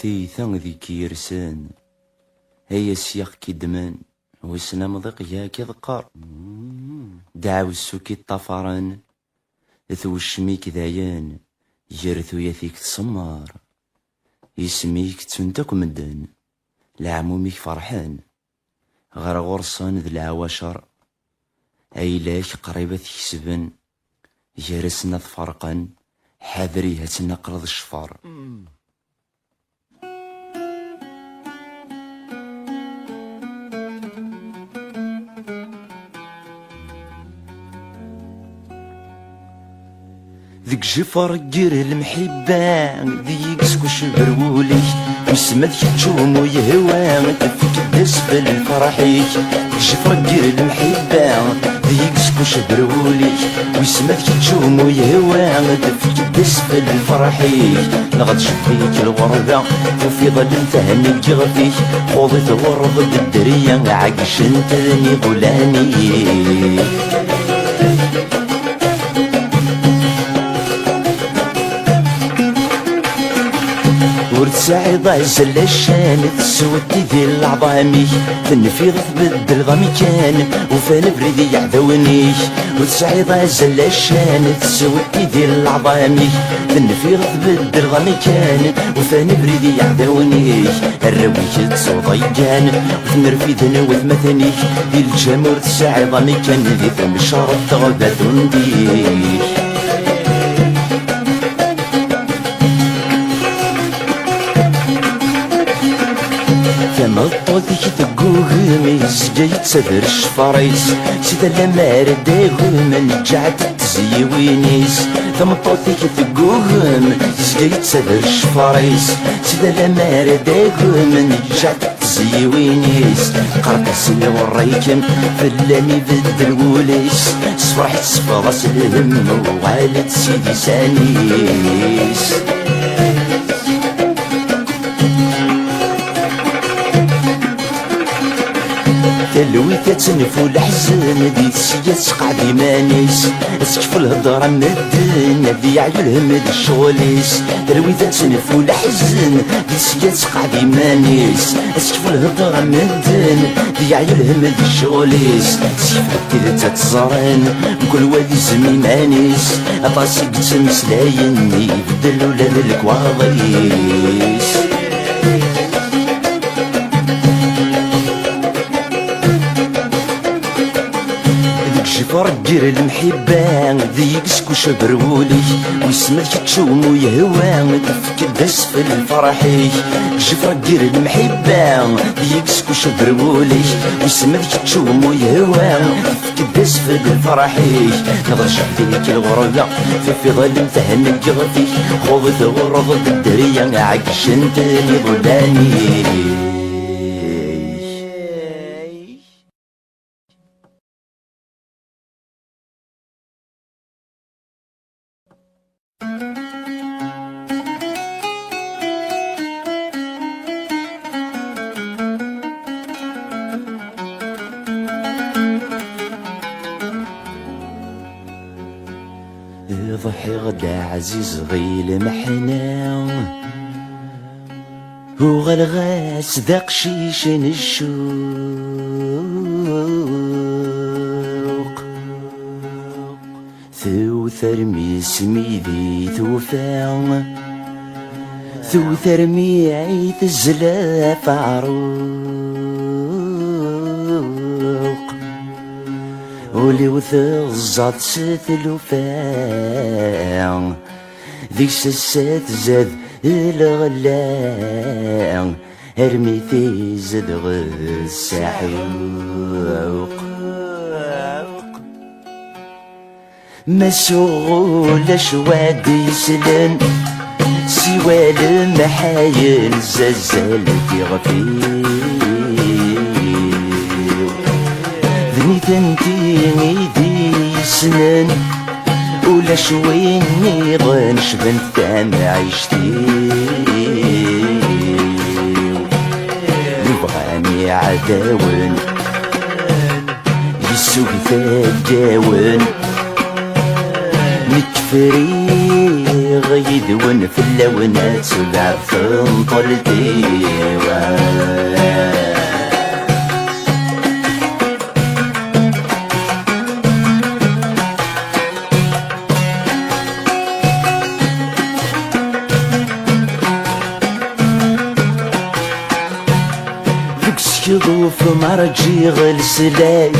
ثيثا ذيك يرسان هيا السياق كيدمان وسنا مضيق يا كيذقر دعاو السوكي الطفران ذو الشميك ذايان جرثو ياثيك تسمار يسميك تنتك مدن لعموميك فرحان غير غرصان ذي العواشر عيلاك قريبة تكسبن جرسنا تفرقا حذريها تنقرض الشفار ذيك جفر جير المحبة ذيك سكوش برولي مسمد كتشوم ويهوى تفك الدسفل الفرحيك جفر جير المحبة ذيك سكوش برولي مسمد كتشوم ويهوى تفك الدسفل الفرحيك نغد شفيك الوردة وفي ظل تهني جغفيك خوضي تورض بالدرية عاقش انتني غلاني ورتساعد عزل الشان تسودي ديال العظامي تنفيض تبدل ضمي كان وفان بريدي يعذوني ورتساعد عزل الشان تسودي ديال العظامي تنفيض تبدل ضمي كان وفان بريدي يعذوني الرويك تصوضيان وتنرفيدن وثمثني ديال الجمهور تساعد ضمي كان ذي ثم شرط تغدى دنديك مطوذيك تقوغميس جاي تسدر الشفاريس سيدا لما رداغو من جعت تزيوينيس مطوذيك تقوغميس جاي تسدر الشفاريس سيدا لما رداغو من جعت تزيوينيس قرقس الوريكم فلاني بدل وليس صفرحت صفراس الهم وعالت سيدي سانيس تلويثة تنفو الحزن ذي تسيا تسقع ديمانيس اسكفو الهضرة من الدنيا ذي عيولهم ذي الشغليس تلويثة تنفو الحزن ذي تسيا تسقع ديمانيس اسكفو الهضرة من الدنيا ذي عيولهم ذي الشغليس سيفك إذا تتزرن كل وادي زميمانيس أطاسي قتمسلاين يبدلو لذلك واضيس جفر جير المحبة ذيك سكوش برولي ويسمد كتشوم ويهوى تفك الدسفل الفرحي جفر جير المحبة ذيك سكوش برولي ويسمد كتشوم ويهوى تفك الدسفل الفرحي نظر شفتيك الغربة في ظل متهني جغفي خوض غرض بالدرية عاقش انتني ظلاني ضحي غدا عزيز غيل محنا وغلغاس ذاق شيشن الشوق ثو ثرمي سميدي ثوفا ثو ثرمي عيت الزلاف عروق ولي وثغزات ستلوفان ذيك سسات زاد الغلان هرميتي زاد غساحوق مسؤول شواد يسلن سوى المحايل زلزال تغفير ثنتيني دي سنن ولا شوي نيضن شبنت تام عيشتي يبغاني عداون يسوق ثجاون نكفريغ يدون في اللونات بعد تنطلتي يضوف مرجي غلسلاي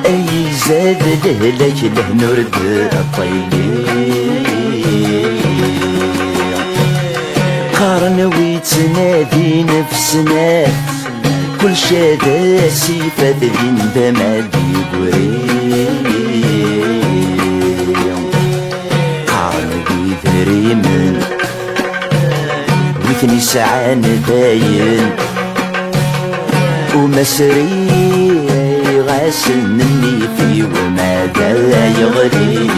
اي زاد لهلاك له نرد الطيلي قارن ويتنادي نفسنا كل شادا سيفة ذين دمادي بوري قارن ويذريمن ويثني ساعان باين ومسري غاسلني في وماذا يغري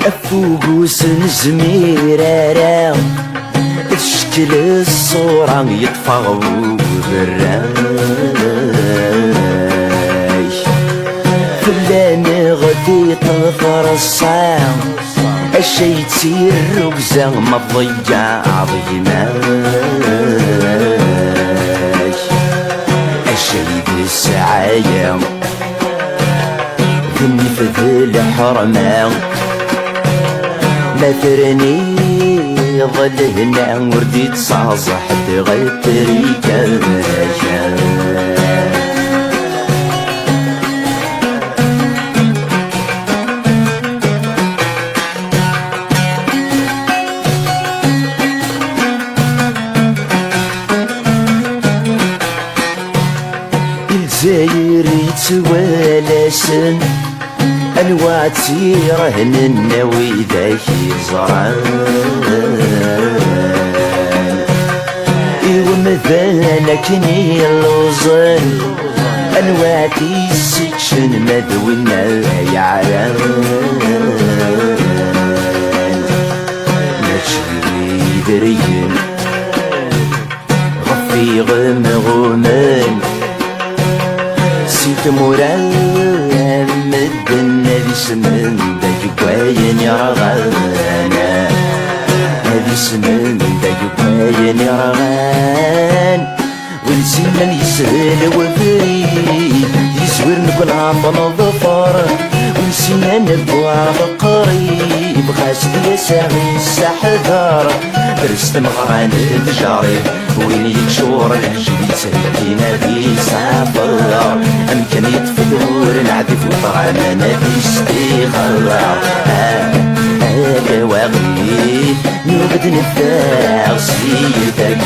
أفوق سنزمير تشكل الصورة يطفغ بالراي فلان غدي تظهر الصام الشي تصير ركزة ما تضيع ضيماي الشي بالسعاية ذني في ذي الحرمان ما ترني ظل هنا وردي تصاصح تغير تريكا الجزاير يتوالاسن الواتي رهن الناوي ذاك يزرعان ومثالكني اللوزن الواتي سكشن مدونا يعلم نشري دريين غفي غمغومن سيت مرام مدن بسمن داك كواين يرغانا بسمن داك كواين يرغان ونسينا يسهل وفريد يسور نكون عطل الظفر ونسينا نبوع قريب خاسد يساوي السحذر درست مغران الجاري وين يكشور الجبيل سلكينا في سافر أمكن يتفدور العدف وطعنا نبي استيخر هذا واغي نوبد نفاع سيدك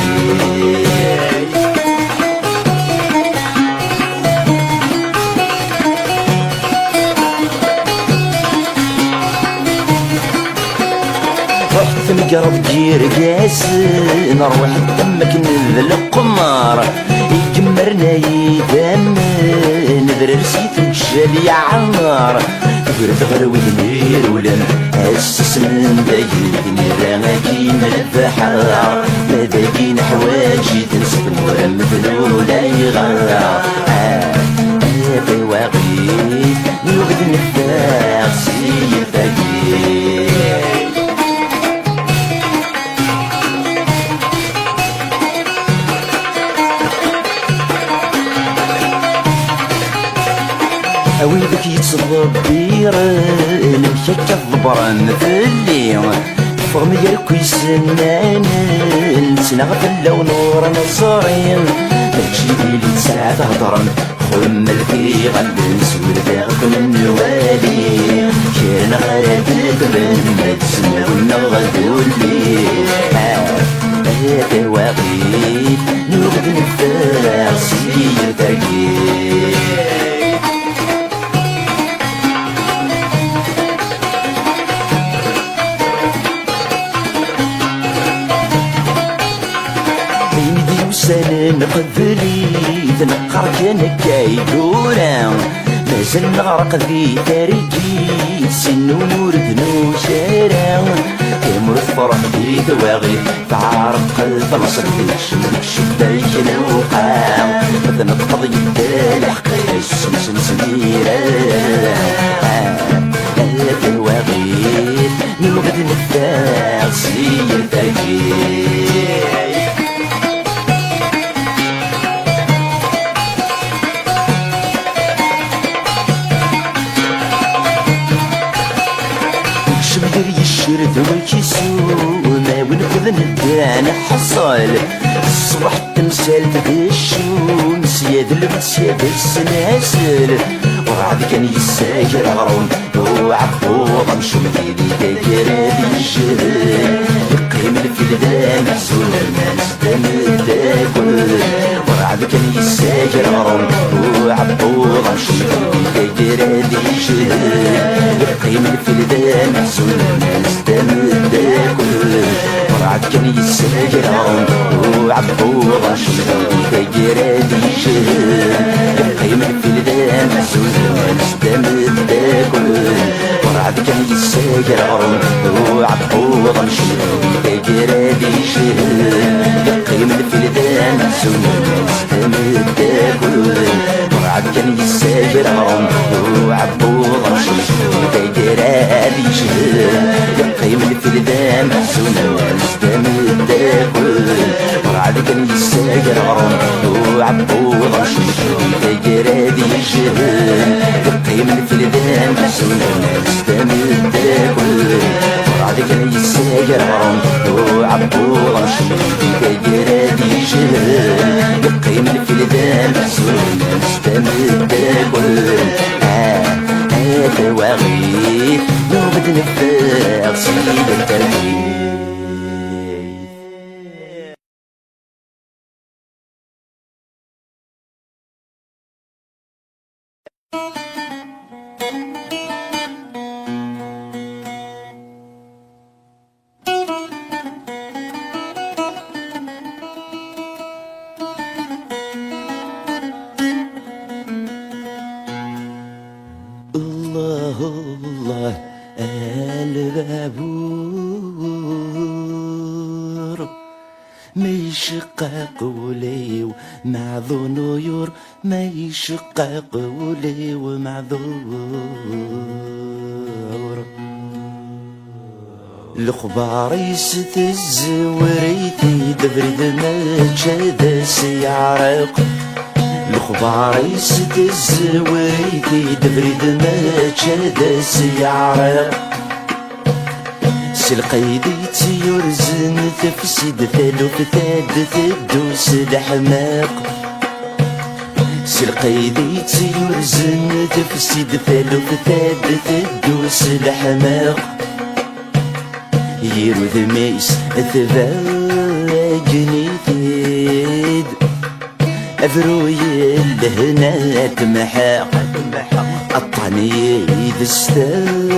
نقرب جير قاسن نروح دمك نذل القمار يجمرنا يدم نذر رسيت الشالي عمار تقرد غروي المير ولن هسس من داير نرانا كيما البحر ماذاكين حواجي تنسب المرا مثل ولا يغار هذا واقي نوبد نفاق سيدك ويدك يتصلب بيرن مشاك الضبران في الليل فغم يركو يسنان سنغف اللون نور نصارين تجيبي لي تساعة هضرن خم الفي غد نسول ذاك من الوالي كان غرابك بن ما تسمعونا غدولي هذا واقيت نوغد نفاق سيدك سنن قبلي تنقر كان كايدورا مازال نغرق ذي تاريكي سنور دنو شارع تمر الفرح دي دواغي تعرف قلب العصر تنشم شبايك الوقاع مثلا تقضي الحق الشمس مسميرة الدواغي من غد نفاق سير تاجير شمدري الشرد والكيسومة ونفذ ندان حصل الصبح تمثال بالشمس يا ذلبت يا بالسلاسل وعاد كان يساجر غروم وعبوض نشوم ديدي داير الجهل يقيم الفلدان محزون الناس دم تاكل وعاد كان يساجر غروم وعبوض نشوم ديدي داير الجهل يقيم الفلدان محزون الناس دم تاكل وعاد كان يساجر غروم وعبوض نشوم ديدي داير الجهل يقيم الفلدان محزون الناس دم تاكل ورعد كان يساجر غرم وعبوض نشوف تجرادي شهر يقيم الفلدان محزون الناس تمد تاكل ورعد كان يساجر غرم وعبوض نشوف تجرادي شهر يقيم الفلدان محزون الناس تمد تاكل ورعد كان يساجر غرم وعبوض نشوف تجرادي شهر يقيم الفلدان محزون الناس تمد تاكل ورعد كان يساجر غرم وعبوض نشوف تجرادي شهر يقيم الفلدان محزون الناس تمد تاكل تواغيث نوبة نفاق سيد الترحيب الله البابور ما يشقق ولي ومعذور نيور ما يشقق ولي ومعذور الخبار يستز وريتي دبرد ما تشاد سيعرق الخبار يستز وريتي دبرد ما تشاد سيعرق سلقيديتي يرزن تفسد ثالو فتاد تدوس الحماق سلقيديتي يرزن تفسد ثالو فتاد تدوس الحماق يرود ميس ثباجني ثيد أفروي الهنا تمحاق الطني دستبويتي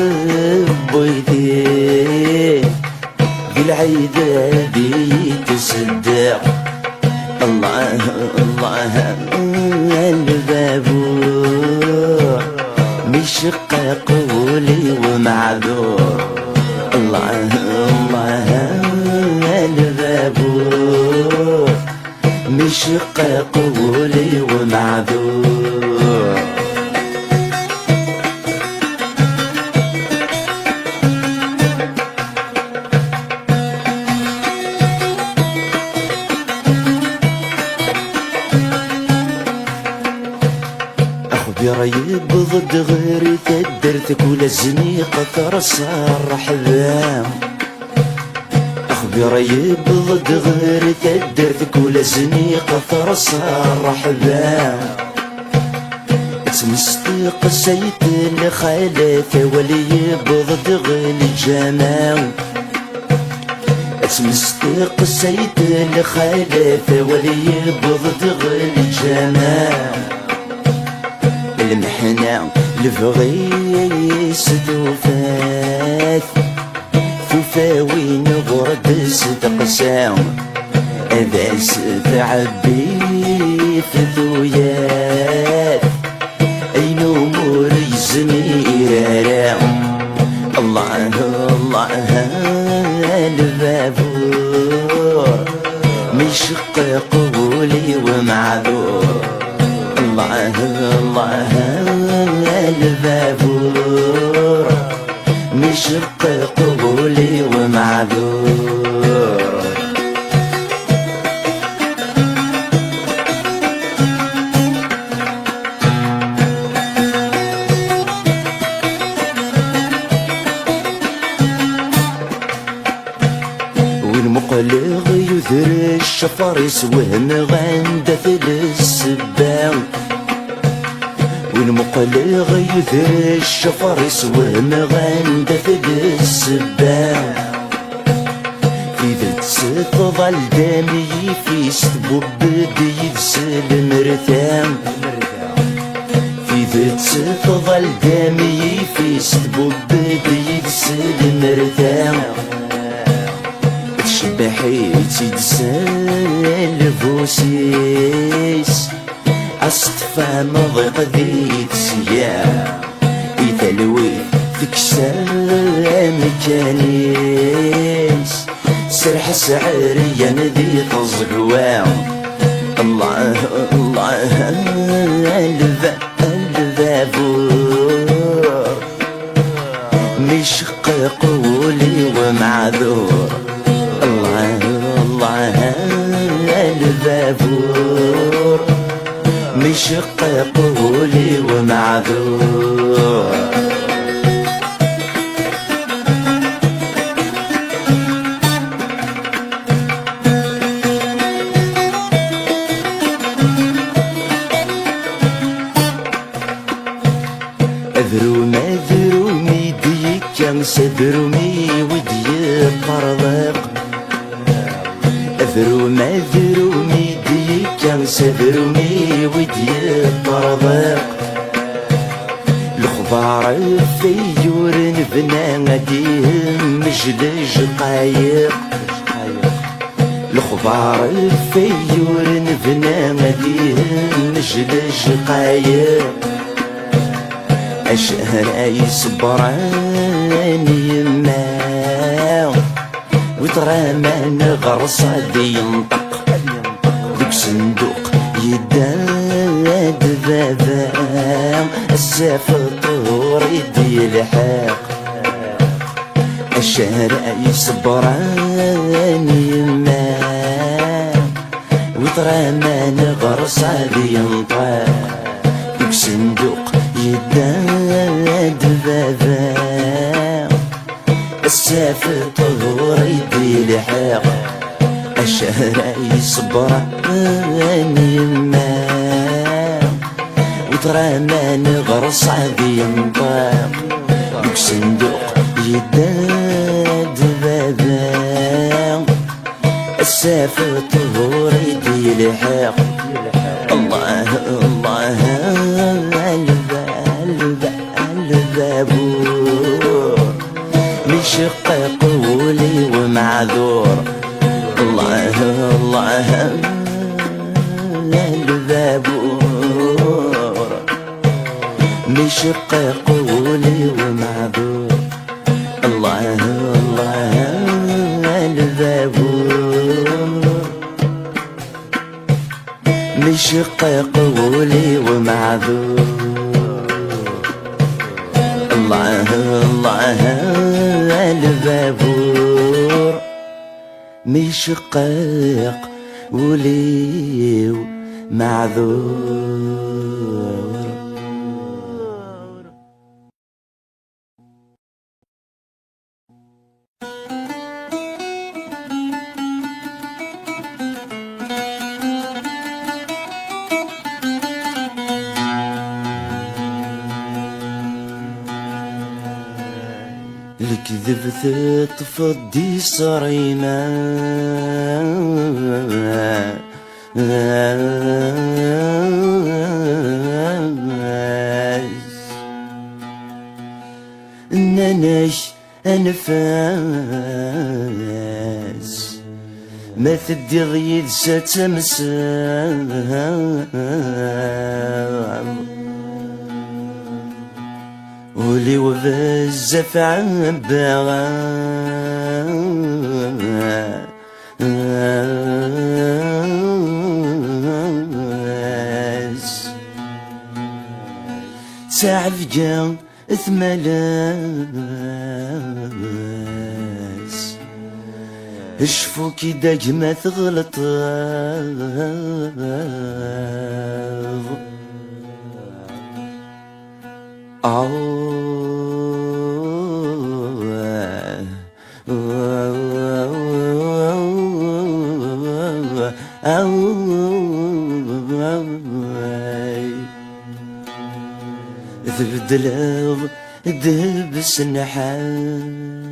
بالعيدة بيتصدق الله الله البابور مشقق قولي ومعذور الله الله البابور مشقق قولي ومعذور أخبري بضد غيري تدرتك ولا الزنيقة ترصار حبام أخبري بضد غيري تدرتك ولا الزنيقة ترصار حبام تمستيق سيد الخالة ولي بضد غيري الجماو تمستيق سيد الخالة ولي بضد غيري الجماو المحنة الفغيس توفات ثفاوين غرد ستقسام أذاس تعبي في ثويات أين أمور يزمي إرارام الله البابور مشق قبولي ومعذور. والمقلغ يذر الشفارس وهم غندث للسباو. والمقلغ يذر الشفارس وهم غندث للسباو. إذا تظل دامي في ستبوب بدي يدسل مرثام. إذا تظل دامي في ستبوب بدي يدسل مرثام. تشبحيتي تسال فوسيس أصطفى مضيق ذيك سيام. يتلوي تكسر مكانيس سرح سعريا ذي تزقوام. الله الله البابور مشق قولي ومعذور. الله الله البابور مشق قولي ومعذور. أذرومي ذرومي ديكا سذرومي ودي قرضق. أذرومي ذرومي ديكا سذرومي ودي قرضق. الخضار الثيور نبنى غديهم مجلج قايق. الخضار الثيور نبنى غديهم مجلج قايق. الشهر يصبران يما وترامان غرصة ينطق. ذوك صندوق يداد بابا السافطور يدي الحاق. الشهر يصبران يما وترامان غرصة ينطق. ذوك صندوق يداد بابا السافطور يدي الحاق. الشهر يصبران يما وترامان غرصة ينطق. ذوك صندوق يداد بابا السافطور يدي الحاق. الله الله البابور مشق قولي ومعذور. الله الله البابور مشق قولي ومعذور. الله الله البابور مشق قولي ومعذور. الله الله البابور مشق قولي ومعذور. الكذب تفضي صريمة ننش أنفاس ما تدي ضيد ستمسام ولي وبزاف عباغا تعفقا ثملاس اشفو كي داك ما تغلط تبدل دبس النحال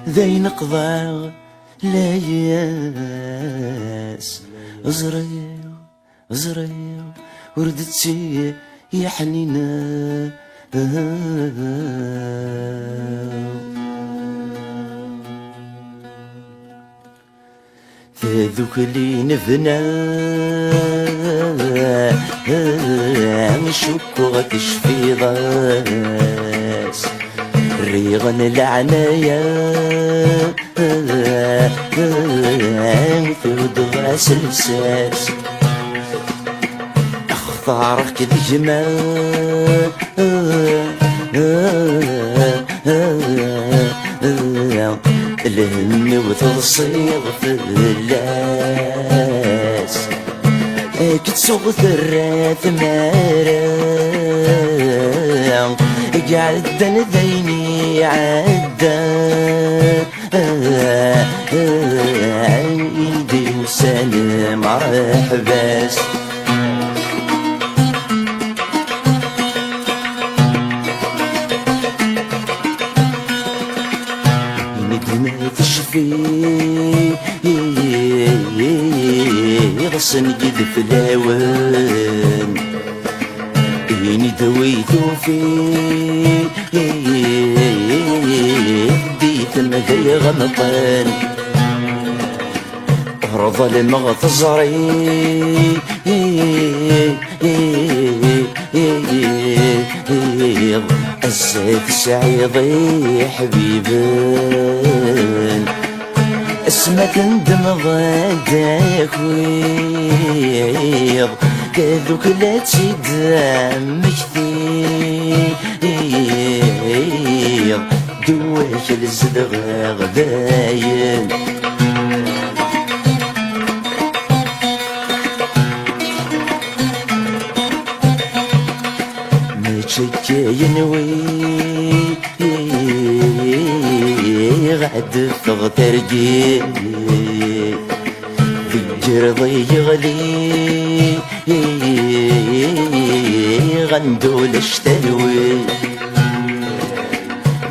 ذي نقضى لاياس زريو زريو وردتي يا حنينة ذوك اللي نبنى نشكو غتشفي ضاس ريغن العنايا ثود غاس الساس اختارك الجمال الهم وتصيغ في اللاس كتسوغ ثرات مارا قعدن ذيني عدا عيدي وسلام مرحباس ما تشفي غصن قد فلاوان إني دويتو في ديت المدري غمطان رضى المغتزري الزيت سعيضي حبيبان اسمك تندم ضادك ويض كذوك لا تدعم كثير دواك الزدغ غداين شكاين غاد تغترقي بالجرضي يغلي غندول اشتلوي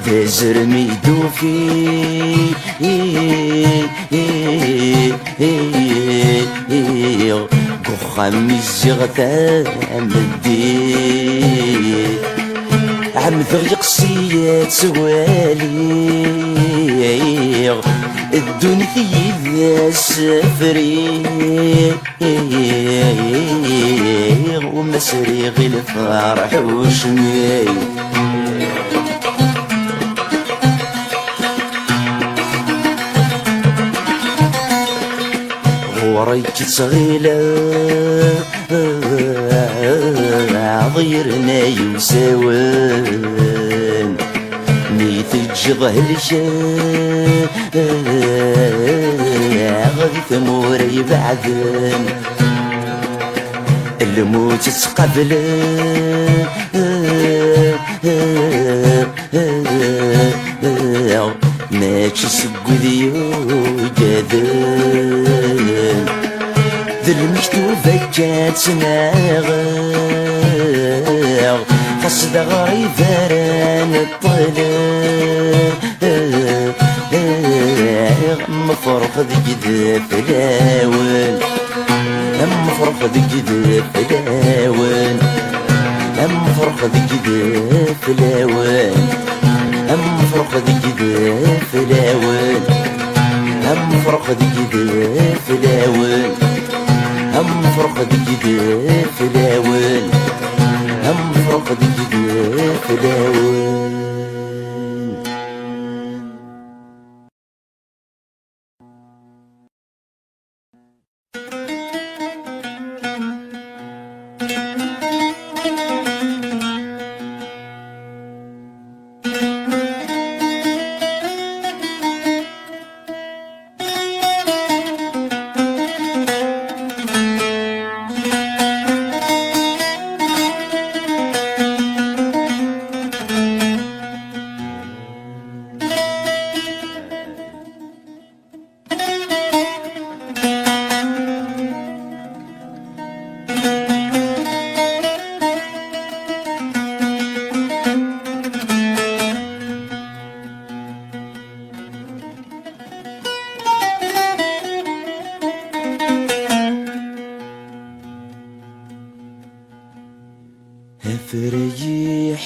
ذا زرمي دوفي قخام الزغتا مدي عم ذغيق سيات سوالي الدنيا ذا سفري ومسري غير الفرح وشمي غوريك صغيلة ضيرنا يوساوان نيت الجضه الشان غادي ثموري بعدن الموت تقبل ماكش سقوديو جادن ذا المكتوبة كانت ناغر قصد غريب ران الطلاق مفرق ذي فلاون مفرق ذي فلاون مفرق ذي فلاون مفرق ذي فلاون مفرق ذي فلاون فرق دي فلاون فرق دي فلاون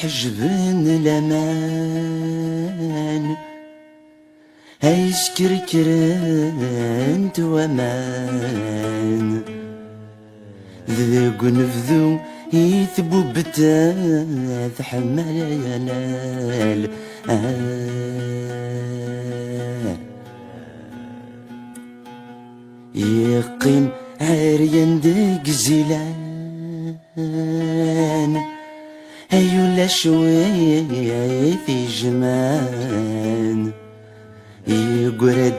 حجبن الامان هيسكركرنت وامان ذوق نفذو يثبو بتاث حمال يقيم عريان ديك زيلان هيولا شوية في جمان يقرد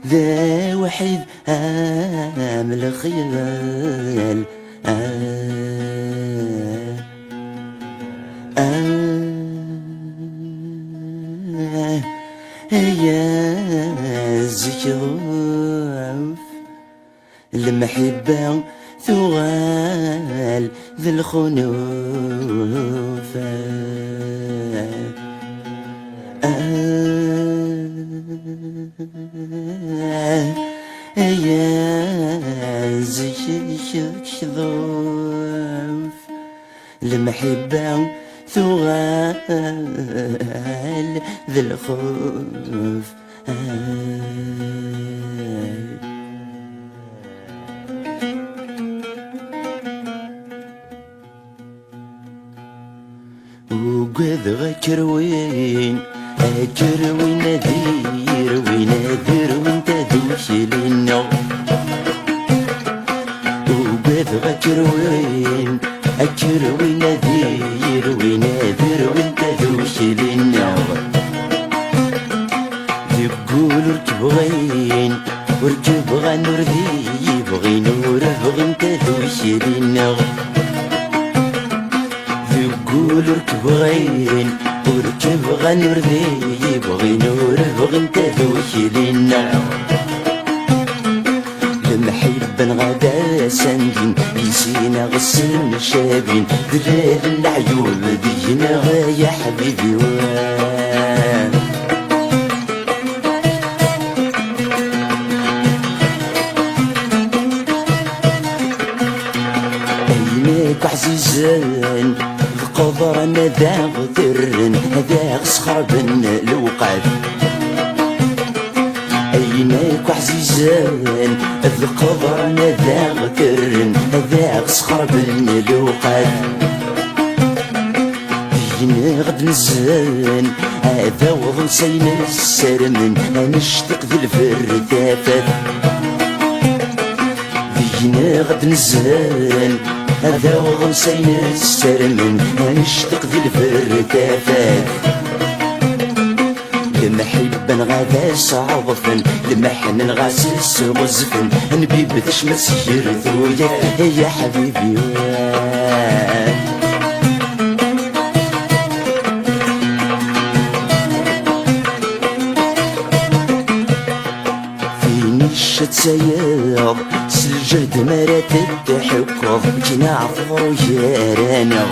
ذا وحيد عامل خيال يا زيوف المحبة ثوال ذي الخنوف يا زيوف المحبة ثوال ذي الخوف وقذ غكروين أكروين أدير وين أدير وانت دوش لنا وقذ غكروين أكروين أدير وين أدير وانت دوش لنا يقول ركب غين وركب غنور ذي يبغي نوره انت دوش لنا يقول ركب غين وركب غنور ذي يبغي نوره انت دوش لنا المحبة غدا سندين يسينا غسل شابين دلال العيوب دينا يا حبيبي وان عينيك عزيزان القدر انا ذا غدرن هذا صخربن الوقت عينيك عزيزان القدر انا ذا غدرن هذا صخربن الوقت دينا غد نزان هذا وضن سين السرمن نشتق ذي الفردافات دينا غد نزان هذا وضن سين السرمن نشتق ذي الفردافات المحبة غادا صعوفن المحن غاسس غزفن نبي بدش مسير ذويا يا حبيبي وان فيني الشت سياض سلجد مرات التحكض كنا عفرو يارانغ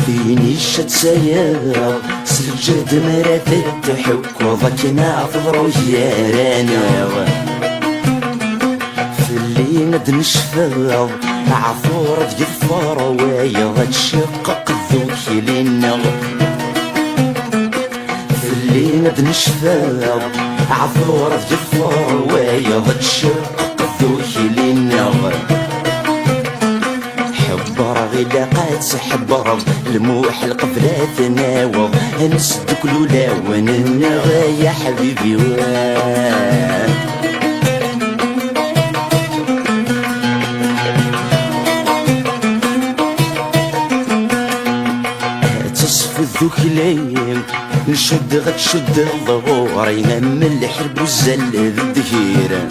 فيني الشت سياض سلجد مرات التحكض كنا عفرو يارانغ في اللي ند نشفاض عفور ضيفار وايض تشقق ذوك لنا في اللي ند نشفاض عفور ضيفار وايض تشقق ذوك لنا حبر غلاقات حبر الموح القفلة تناوض نسدك لولا وننغ يا حبيبي وان تصفو الذكلين نشد غتشد الظهوري من الحرب والزل الدهير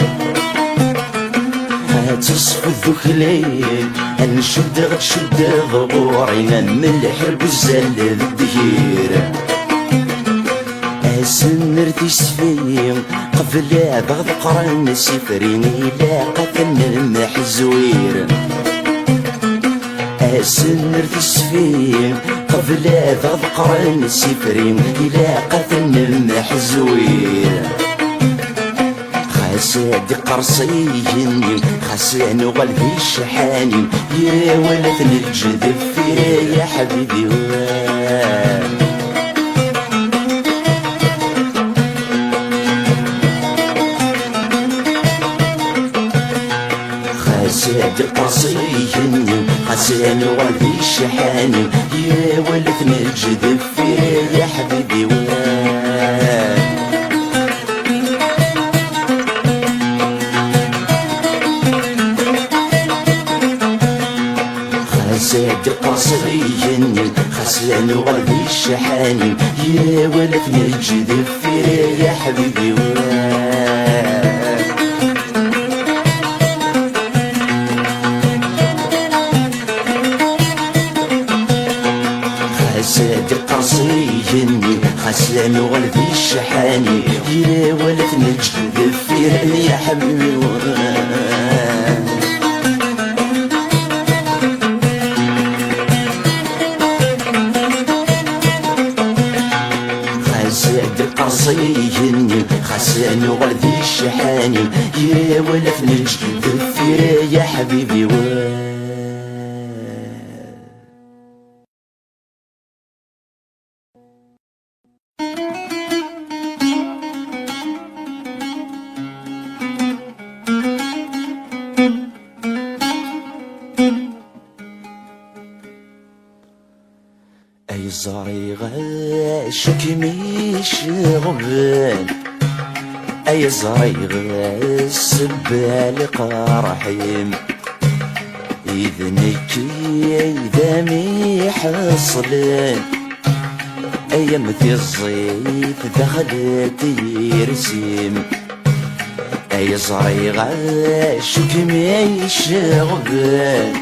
تصفو الذكلين نشد غتشد ظهوري من الحرب والزل الدهير سنر تسفين قبل ضغط قرن سفرين إلا قتل المحزوير سنر تسفين قبل ضغط قرن سفرين إلا قتل المحزوير خاس خاسد قرصيني خاسن وقلبي الشحاني يا ولد نجذب فيه يا حبيبي خاسد قرصيني خاسن وقلبي الشحاني يا ولد نجذب فيه يا حبيبي خاسد قصريني خسلان وقلبي الشحاني يا ولد نجذب فيه يا حبيبي خاسد قصريني خسلان وقلبي الشحاني يا ولد نجذب فيه يا حبيبي قصيني خسن وقلبي الشحاني يا ولد نجذب فيه يا حبيبي أي زريغة شكمي شغبان أي زريغة السبال قرحيم إذنك إذا مي حصلان أيام في الزيت دخلت يرسيم أي زريغة شكمي شغبان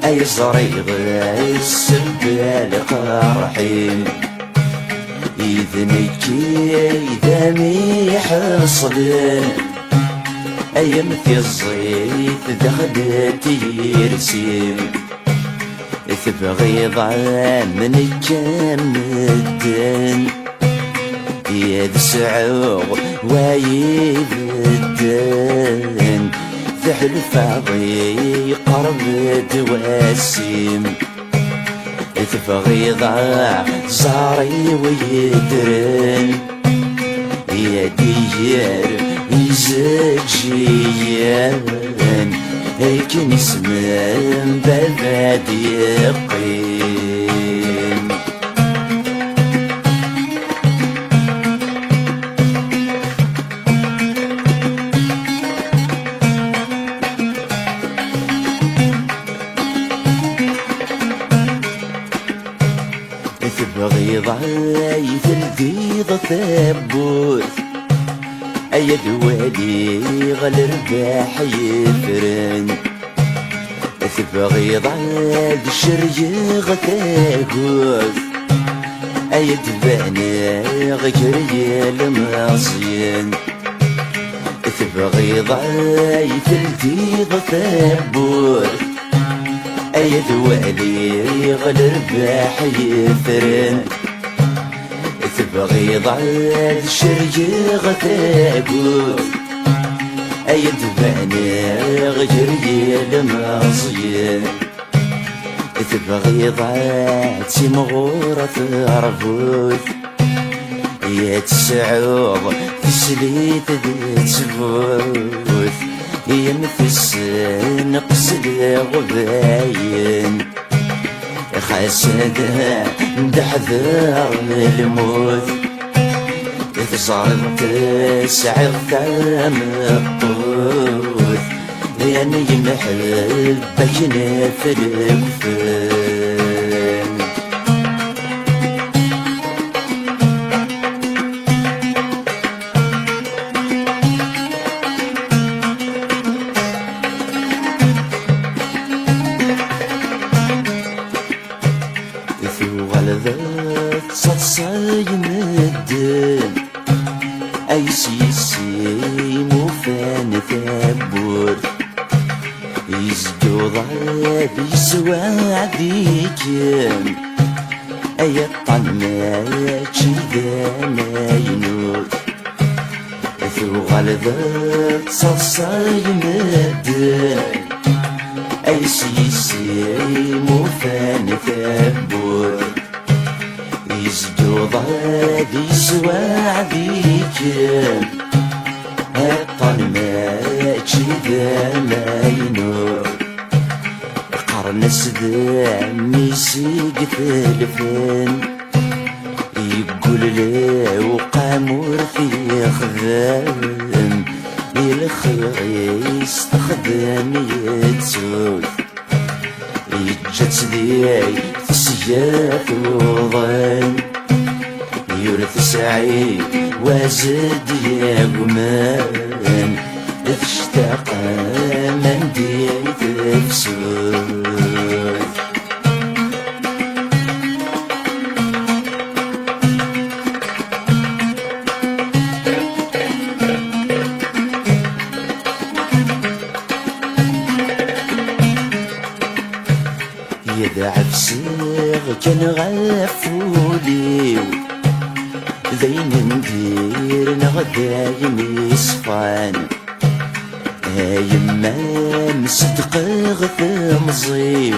أي زريغ السبال قرحيم إذنك إذا مي حصلان أيام في الزيت دخلت يرسيم تبغي ضامنك مدن يد سعوغ ويبدن تحلف عضي قرب تواسيم تبغي ضاع زاري ويدرن يا ديار يزجيان هيك نسمن بلاد يقيم تبغي ضاي البيض ثبوت أي دوالي غل رباح يفرن تبغي ضاي الشريغ تاقوت أي دباني غير المصين تبغي ضاي البيض ثبوت أي دوالي غل رباح يفرن تبغي ضعال الشريغ تاقوت أي دباني غير المصين تبغي ضعال تمغورة ربوت يا تسعوض تسليت تسبوت يا مثل قصد غباين خاسدها دحذر الموت تزعرت سعر ثام الطوت يعني يمحل بكنا في الكفن صايم الدين أي سيسي مفان ثبور يزدو ضعب يسوى عديكم أي الطنات شذا ما ينور ثو غلظت صاصاي مدن أي سيسي موفان ثبوت يزدوض هذي سواع ذيك هطن ما تشذا ما ينور قرن سذا ميسيق ثلفن يقول لا وقامور في خذام الخير يستخدم يتسوي يتجت ذي تسيات وضان يورث سعيد وزد يا قمان تشتاق من دي تفسد يدعف سيغ كان غفولي ذين ندير نغداين يصفان يما مصدق غثمزيو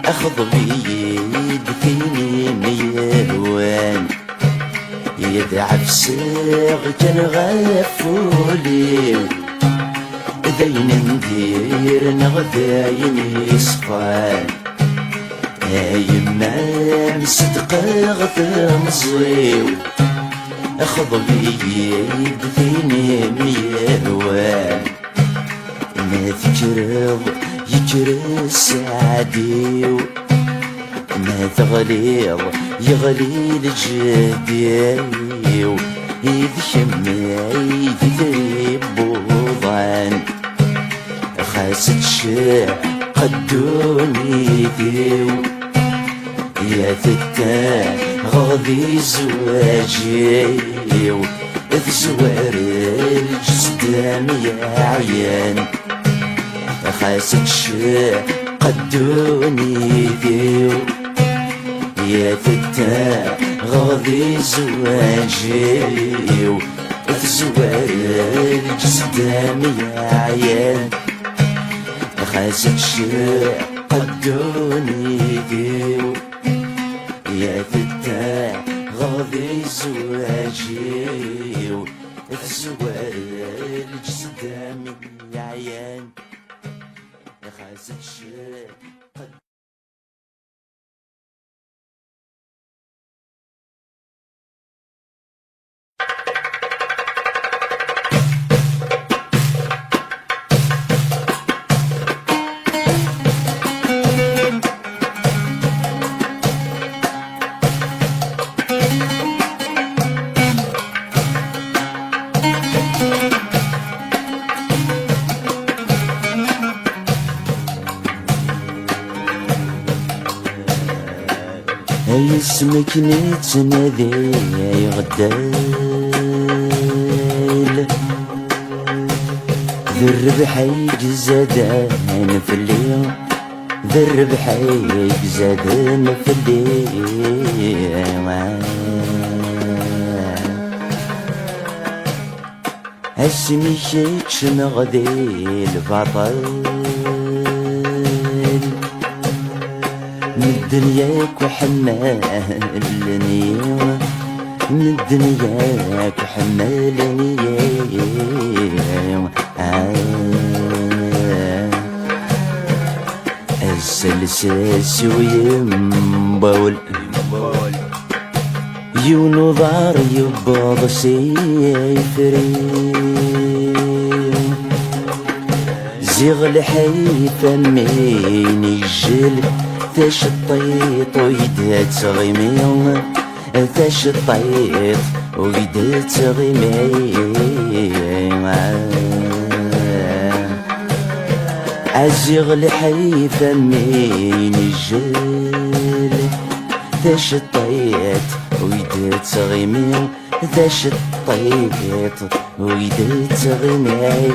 اخذ بيد فيني ميهوان يدعف سيغ كان غفولي ذين ندير نغداين يصفان يما مصدق غثمزيو اخذ بيد فيني ميهوان ما تجرب يجرس عاديو ما تغليظ يغلي الجديو إذ شمعي تدريب بوضان خاست شاع قدوني ديو يا فتان غاضي زواجيو ذزوار الجسدان يا عيان خاست شاع قدوني ديو يا فتان غاضي زواجيو ذزوار الجسدان يا عيان خاست شاع قدوني ديو يا فتان غاضي زواجيو ذزوار الجسدان يا عيان خاست شاع أي اسمك نتنادي يا غدال ذي الربح يجزدان في الليل ذي الربح يجزدان في الليل اسمي شيكش نغدي البطل من دنياك وحمالني من دنياك وحمالني السلساس ويمبول يونضار يباض سيفري زيغ الحي فمين الجل ثاش الطيط ويدا تغيمي ثاش الطيط ويدا تغيمي عزيغ الحي فمين الجل ثاش الطيط ويدا تغيمي ثاش الطيط ويدا تغيمي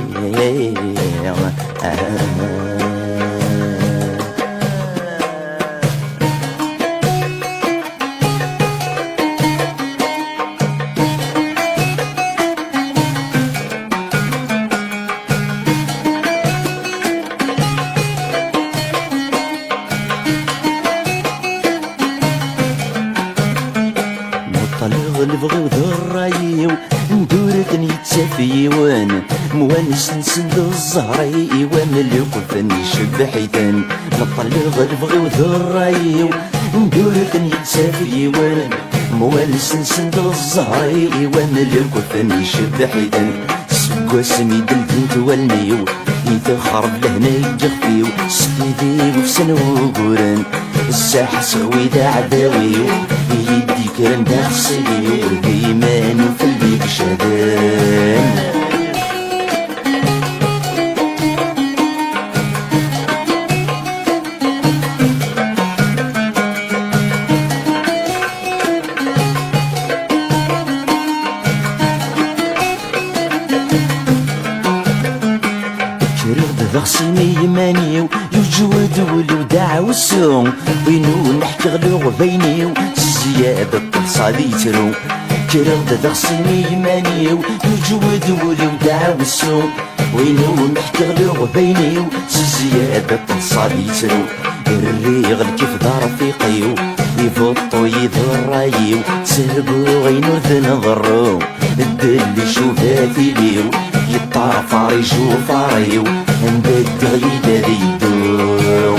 ندورة يتسافيوان موانس نسند الزهري وملك فني شبحيتان نطلق البغي وذرايو ندورة يتسافيوان موانس نسند الزهري وملك فني شبحيتان سقواسني دلدنت والميو يتخرب لهنا يجخفيو سكيدي وفسن وقورن الساحة سويدة عداويو يدي كرن داخسيو ديمان وفي البيك شادان ضغسيني يمانيو يوجود ولو داع والسوم بينو نحكي غلوغ بينيو زيادة تصادي ترو كرغد ضغسيني يمانيو يوجود ولو داع والسوم وينو نحكي غلوغ بينيو زيادة تصادي ترو الريغ كيف دار فيقيو يفطو يذرايو سرقو غينو ذن ضرو الدل شوفها فيليو يطار فارج وفاريو نبد غيدا ذيدو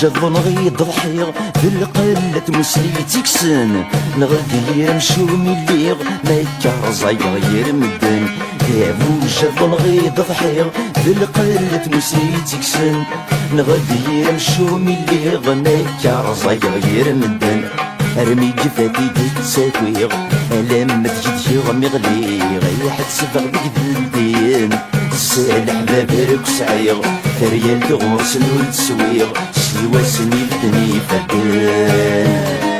جضن غيض ضحيغ في القلة مسلي تكسن نغدي يرمشو مليغ ما يكرز غير مدن يابو جضن غيض ضحيغ في القلة مسلي تكسن نغدي يرمشو مليغ ما يكرز غير مدن ارمي جفاتي تساكويغ لما تجد يغمي غليغ يحد سبغ بقدلتين سالح بابرك سعيغ فريال تغرس نور تسويغ سيوا سني الدني فدان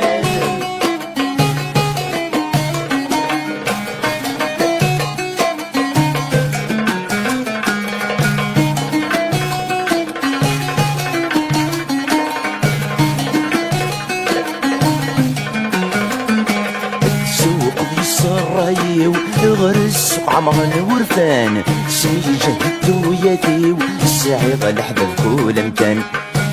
الرايو غرس عمرن ورفان سمي جهدتو يديو السعيد الحباب كل مكان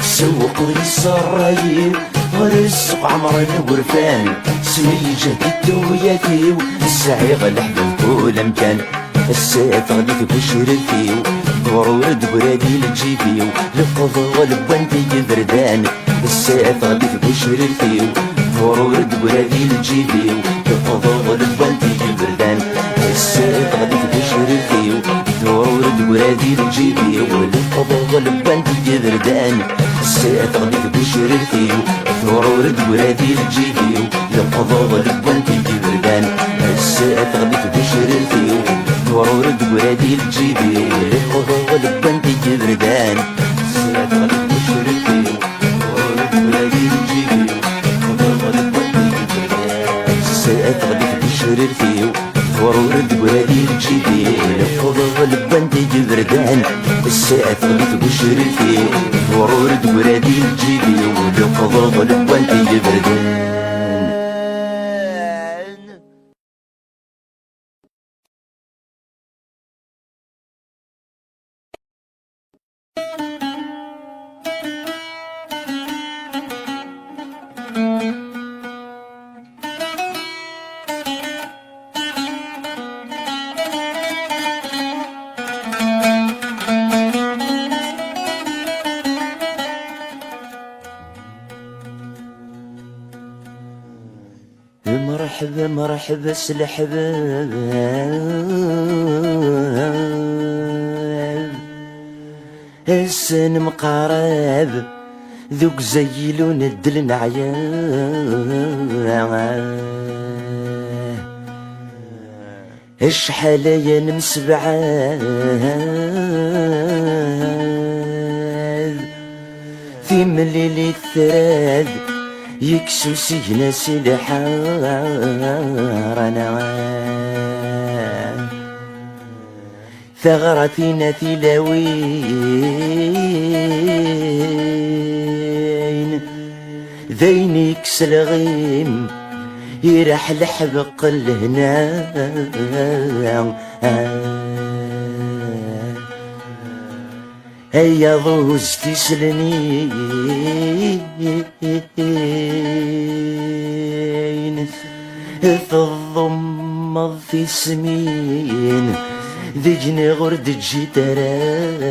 سوق غيس الرايو غرس عمرن ورفان سمي جهدتو يديو السعيد الحباب كل مكان الساعة غادي تبشر الفيو ضرورة برادي لتجيبيو لقضاء والبوانتي يبردان الساعة غادي تبشر الفيو ضرورة برادي لتجيبيو لقضاء والبوانتي يبردان الساعة غادي تبشر الفيو ضرورة برادي لتجيبيو لقضاء والبوانتي يبردان الساعة غادي تبشر الفيو ضرورة برادي لتجيبيو لقضاء والبوانتي يبردان الساعة غادي تبشر الفيو ضرورة برادي لتجيبي للقضاء والبنتي جبردان الساعة غادي تبشر الفيو ضرورة برادي لتجيبي للقضاء والبنتي جبردان الساعة غادي تبشر الفيو ضرورة برادي لتجيبي للقضاء والبنتي جبردان الساعة غادي تبشر الفيو ضرورة برادي لتجيبي للقضاء والبنتي جبردان مرحبا مرحبا سلحباب السن مقارب ذوك زيلون الدل نعيان اشحال يا نمسبعاد في مليل الثراد يكسو سجن سلحارنا ثغرتنا تلاوين ذين يكس الغيم يرح لحبق الهنا هيا ضوز تسلنين تضمض في سمين ذجني غرد الجدران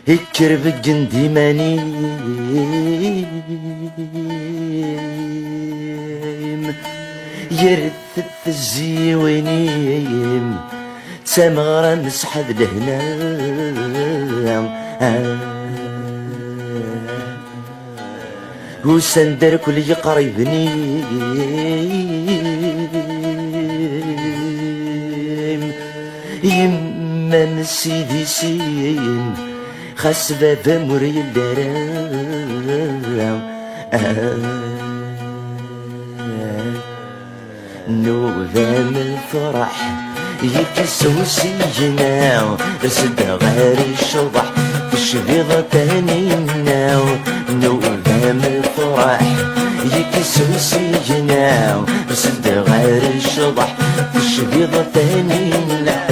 الكرب جندي منيم يرث الزيوينيم سمغرة مسحب لهنا وسندر كل قريبني يما من سيدي سين خاس بابا مري الدرام نوذام الفرح يكسو سجنا رسد غاري الشضح الشبيضة تانينا نوذام الفرح يكسو سجنا رسد غاري الشضح الشبيضة تانينا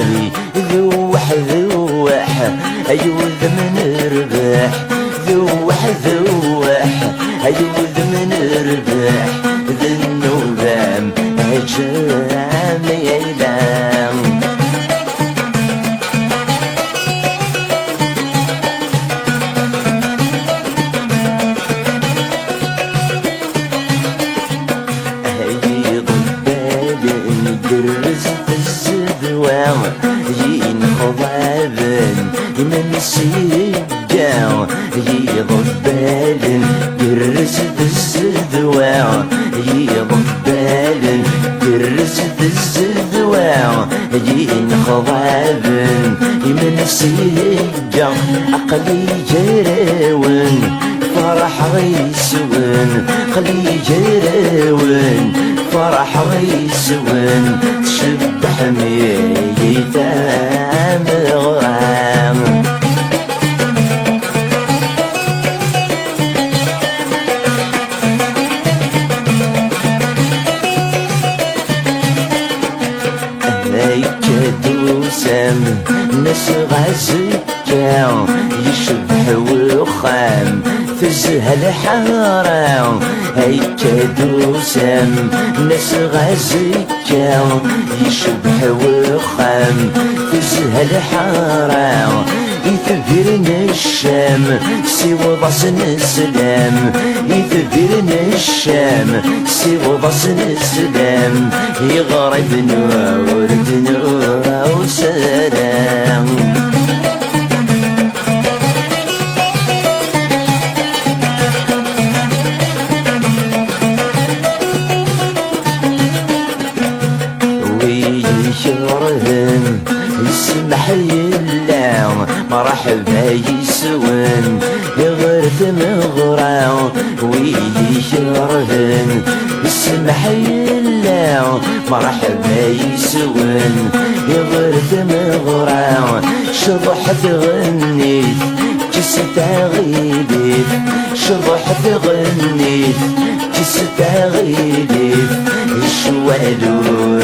ذوح ذوح أيوذ من رباح ذوح ذوح أيوذ من رباح ذي النوذام هجام يلام أيض البال نجرز الزدوام ينخض عبن من السجاو يضب بالن يرز بالزدواو يضب بالن يرز بالزدواو ينخض عبن من السجاو عقلي جراون فرح غيسون قلي جراون فرح غيسون تشبح ميتام غرام هيك دوسام ناس غازكاو يشبح وخام فزها الحرام هيك دوسام ناس غازكاو يشبح وخام فزها الحرام يثبرنا الشام سوى ضصن السلام يثبرنا الشام سوى ضصن السلام يغرب نور نور وسلام ويشرهن يسمح يلام مرحبا يسون يغرث مغراو ويشرهن يسمح يلام مرحبا يسون يغرث مغراو شضح تغنيت جست غيبت شضح تغنيت جست غيبت الشوالو